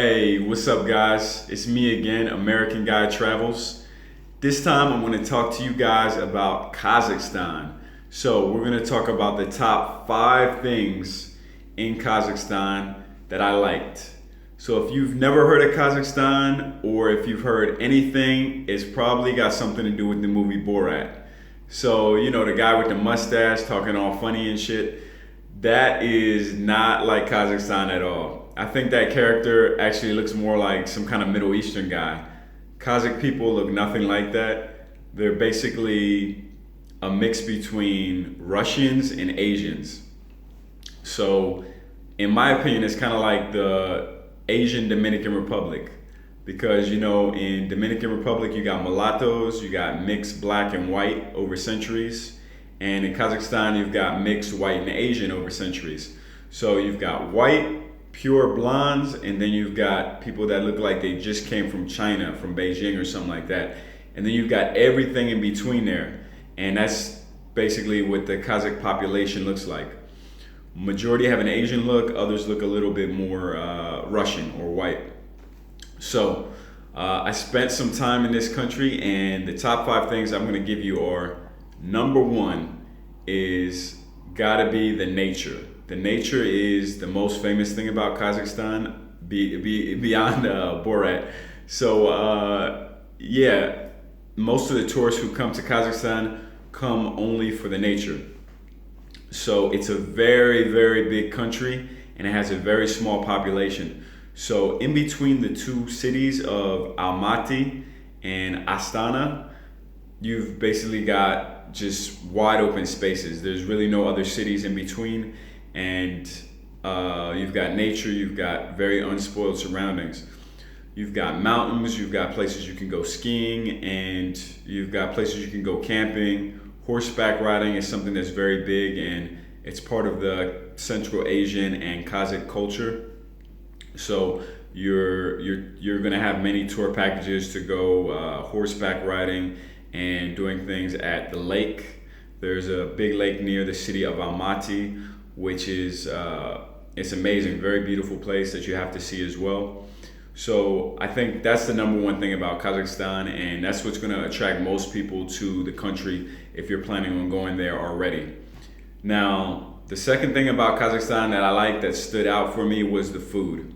Hey, what's up, guys? It's me again, American Guy Travels. This time I'm going to talk to you guys about Kazakhstan. So, we're going to talk about the top 5 things in Kazakhstan that I liked. So, if you've never heard of Kazakhstan, or if you've heard anything, it's probably got something to do with the movie Borat. So, you know, the guy with the mustache talking all funny and shit, that is not like Kazakhstan at all. I think that character actually looks more like some kind of Middle Eastern guy. Kazakh people look nothing like that. They're basically a mix between Russians and Asians. So, in my opinion, it's kind of like the Asian Dominican Republic. Because, you know, in Dominican Republic, you got mulattoes, you got mixed black and white over centuries. And in Kazakhstan, you've got mixed white and Asian over centuries. So you've got white, pure blondes, and then you've got people that look like they just came from China, from Beijing or something like that. And then you've got everything in between there. And that's basically what the Kazakh population looks like. Majority have an Asian look, others look a little bit more Russian or white. So I spent some time in this country, and the top 5 things I'm going to give you are, number 1 is gotta be the nature. The nature is the most famous thing about Kazakhstan, beyond Borat. So yeah, most of the tourists who come to Kazakhstan come only for the nature. So it's a very, very big country, and it has a very small population. So in between the two cities of Almaty and Astana, you've basically got just wide open spaces. There's really no other cities in between, and you've got nature, you've got very unspoiled surroundings. You've got mountains, you've got places you can go skiing, and you've got places you can go camping. Horseback riding is something that's very big, and it's part of the Central Asian and Kazakh culture. So you're gonna have many tour packages to go horseback riding and doing things at the lake. There's a big lake near the city of Almaty, which is it's amazing, very beautiful place that you have to see as well. So I think that's the number 1 thing about Kazakhstan, and that's what's going to attract most people to the country if you're planning on going there already. Now, the second thing about Kazakhstan that I liked that stood out for me was the food.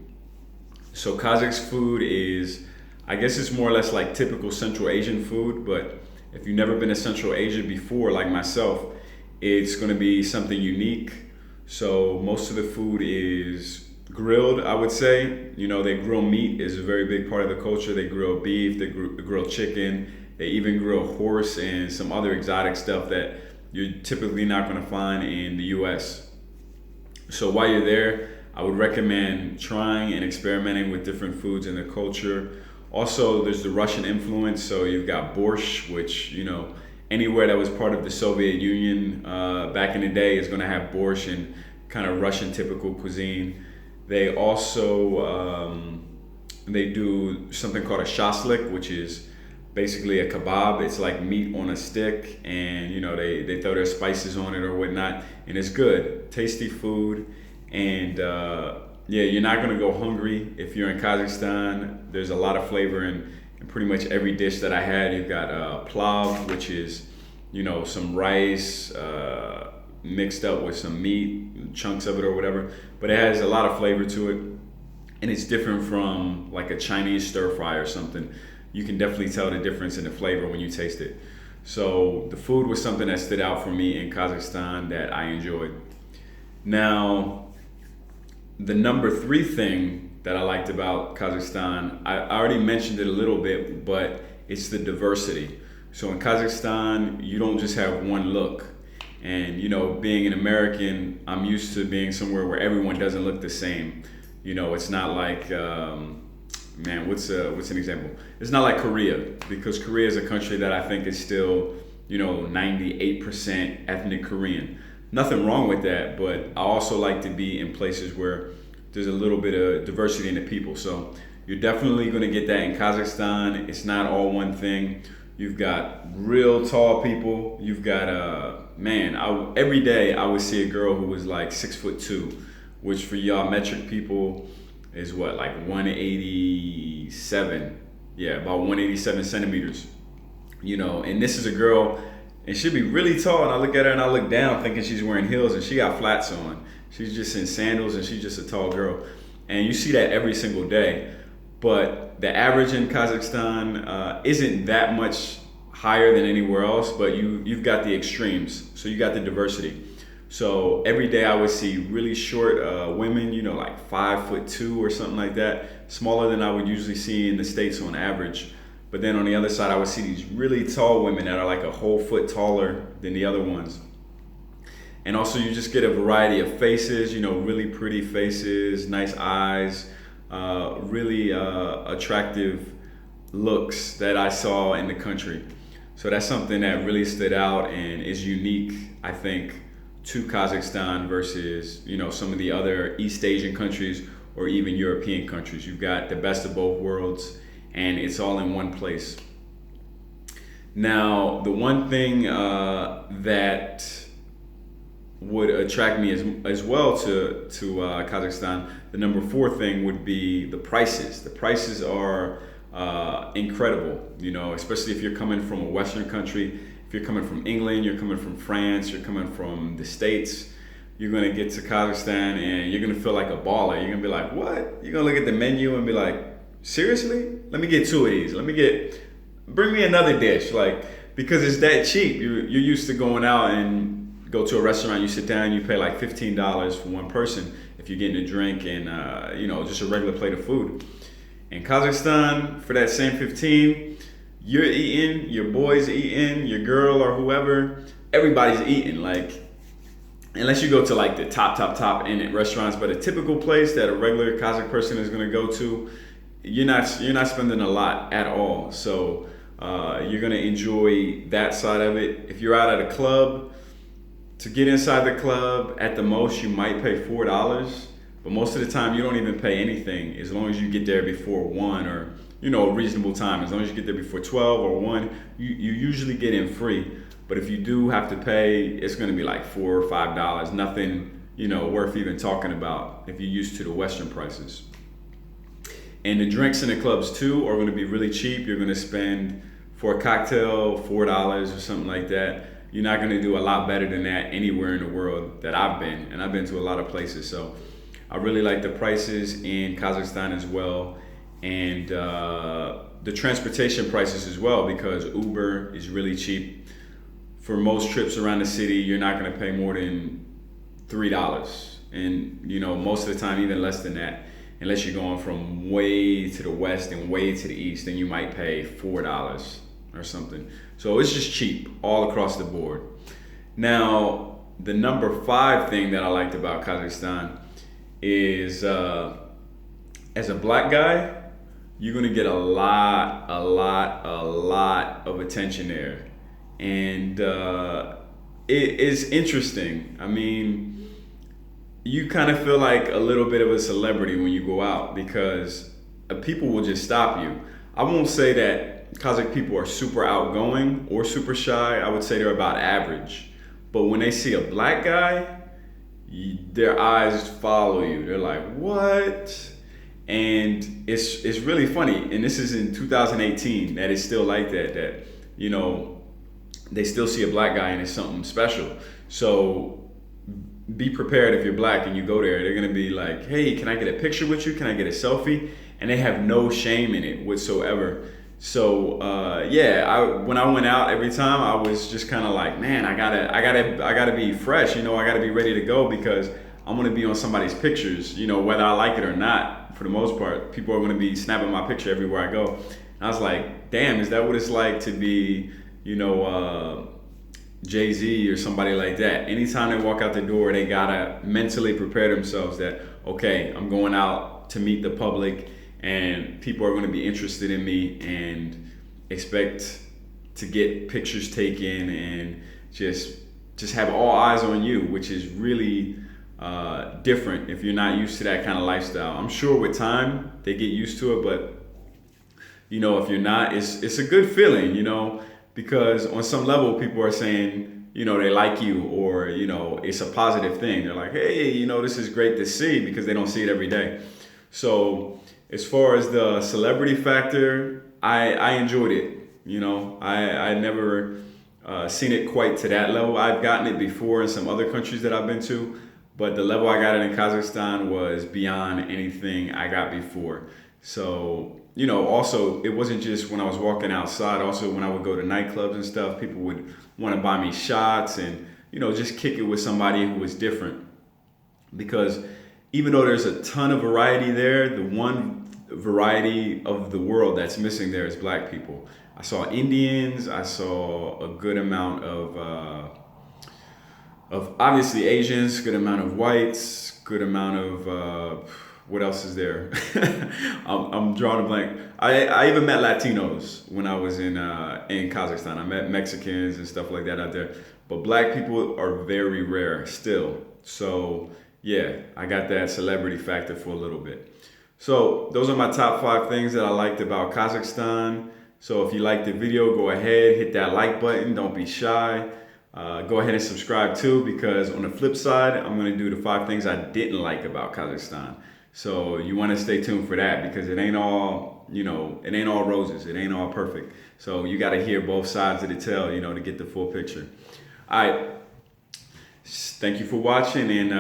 So Kazakh's food is, I guess it's more or less like typical Central Asian food, but if you've never been to Central Asia before, like myself, it's going to be something unique. So most of the food is grilled, I would say. You know, they grill meat is a very big part of the culture. They grill beef, they grill chicken, they even grill horse and some other exotic stuff that you're typically not going to find in the US. So while you're there, I would recommend trying and experimenting with different foods in the culture. Also, there's the Russian influence, so you've got borscht, which, you know, anywhere that was part of the Soviet Union back in the day is going to have borscht and kind of Russian typical cuisine. They also, they do something called a shashlik, which is basically a kebab. It's like meat on a stick, and, you know, they throw their spices on it or whatnot, and it's good, tasty food. And yeah, you're not gonna go hungry if you're in Kazakhstan. There's a lot of flavor in pretty much every dish that I had. You've got plav, which is, you know, some rice mixed up with some meat, chunks of it or whatever. But it has a lot of flavor to it, and it's different from like a Chinese stir fry or something. You can definitely tell the difference in the flavor when you taste it. So the food was something that stood out for me in Kazakhstan that I enjoyed. Now, the number 3 thing that I liked about Kazakhstan, I already mentioned it a little bit, but it's the diversity. So in Kazakhstan, you don't just have one look. And, you know, being an American, I'm used to being somewhere where everyone doesn't look the same. You know, it's not like, man, what's an example? It's not like Korea, because Korea is a country that I think is still, you know, 98% ethnic Korean. Nothing wrong with that, but I also like to be in places where there's a little bit of diversity in the people. So you're definitely going to get that in Kazakhstan. It's not all one thing. You've got real tall people. You've got every day I would see a girl who was like 6'2", which for y'all metric people is what, like 187, about 187 centimeters, and this is a girl, and she'd be really tall, and I look at her and I look down thinking she's wearing heels, and she got flats on. She's just in sandals, and she's just a tall girl, and you see that every single day. But the average in Kazakhstan isn't that much higher than anywhere else, but you've got the extremes, so you got the diversity. So every day I would see really short women, like 5'2" or something like that, smaller than I would usually see in the States on average. But then on the other side, I would see these really tall women that are like a whole foot taller than the other ones. And also you just get a variety of faces, really pretty faces, nice eyes, really attractive looks that I saw in the country. So that's something that really stood out and is unique, I think, to Kazakhstan versus, some of the other East Asian countries or even European countries. You've got the best of both worlds, and it's all in one place. Now, the one thing that would attract me as well to Kazakhstan, the number 4 thing would be the prices. The prices are incredible, especially if you're coming from a Western country. If you're coming from England, you're coming from France, you're coming from the States, you're gonna get to Kazakhstan and you're gonna feel like a baller. You're gonna be like, what? You're gonna look at the menu and be like, seriously? Let me get 2 of these. Bring me another dish. Because it's that cheap. You're used to going out and go to a restaurant, you sit down, you pay like $15 for one person if you're getting a drink and, just a regular plate of food. In Kazakhstan, for that same 15, you're eating, your boy's eating, your girl or whoever, everybody's eating. Unless you go to the top end restaurants, but a typical place that a regular Kazakh person is gonna go to, you're not spending a lot at all. So you're gonna enjoy that side of it. If you're out at a club, to get inside the club, at the most you might pay $4, but most of the time you don't even pay anything as long as you get there before 1 or a reasonable time. As long as you get there before 12 or 1, you usually get in free. But if you do have to pay, it's going to be like $4 or $5. Nothing, worth even talking about if you're used to the Western prices. And the drinks in the clubs too are going to be really cheap. You're going to spend for a cocktail $4 or something like that. You're not going to do a lot better than that anywhere in the world that I've been. And I've been to a lot of places. So I really like the prices in Kazakhstan as well. And the transportation prices as well, because Uber is really cheap. For most trips around the city, you're not going to pay more than $3. And, most of the time, even less than that. Unless you're going from way to the west and way to the east, then you might pay $4 or something. So it's just cheap all across the board. Now, the number 5 thing that I liked about Kazakhstan is as a black guy, you're gonna get a lot of attention there. And it is interesting. I mean, you kind of feel like a little bit of a celebrity when you go out because people will just stop you. I won't say that Kazakh people are super outgoing or super shy. I would say they're about average. But when they see a black guy, their eyes follow you. They're like, what? And it's really funny. And this is in 2018 that it's still like that, they still see a black guy and it's something special. So be prepared if you're black and you go there. They're gonna be like, hey, can I get a picture with you? Can I get a selfie? And they have no shame in it whatsoever. So when I went out every time, I was just kind of like, man, I gotta be fresh. I gotta be ready to go because I'm gonna be on somebody's pictures. Whether I like it or not. For the most part, people are gonna be snapping my picture everywhere I go. And I was like, damn, is that what it's like to be, Jay-Z or somebody like that? Anytime they walk out the door, they gotta mentally prepare themselves that, okay, I'm going out to meet the public and people are going to be interested in me and expect to get pictures taken and just have all eyes on you, which is really different if you're not used to that kind of lifestyle. I'm sure with time they get used to it, but if you're not, it's a good feeling, because on some level people are saying, they like you, or it's a positive thing. They're like, hey, this is great to see, because they don't see it every day. So as far as the celebrity factor, I enjoyed it. You know, I never seen it quite to that level. I've gotten it before in some other countries that I've been to, but the level I got it in Kazakhstan was beyond anything I got before. So, you know, also it wasn't just when I was walking outside. Also, when I would go to nightclubs and stuff, people would want to buy me shots and, you know, just kick it with somebody who was different. Because even though there's a ton of variety there, the one variety of the world that's missing there is black people. I saw Indians, I saw a good amount of obviously Asians, good amount of whites, good amount of, what else is there? I'm drawing a blank. I even met Latinos when I was in Kazakhstan. I met Mexicans and stuff like that out there. But black people are very rare still. So yeah, I got that celebrity factor for a little bit. So those are my top 5 things that I liked about Kazakhstan. So if you liked the video, go ahead, hit that like button. Don't be shy. Go ahead and subscribe too, because on the flip side, I'm going to do the 5 things I didn't like about Kazakhstan. So you want to stay tuned for that, because it ain't all, you know, it ain't all roses. It ain't all perfect. So you got to hear both sides of the tale, you know, to get the full picture. All right. Thank you for watching, and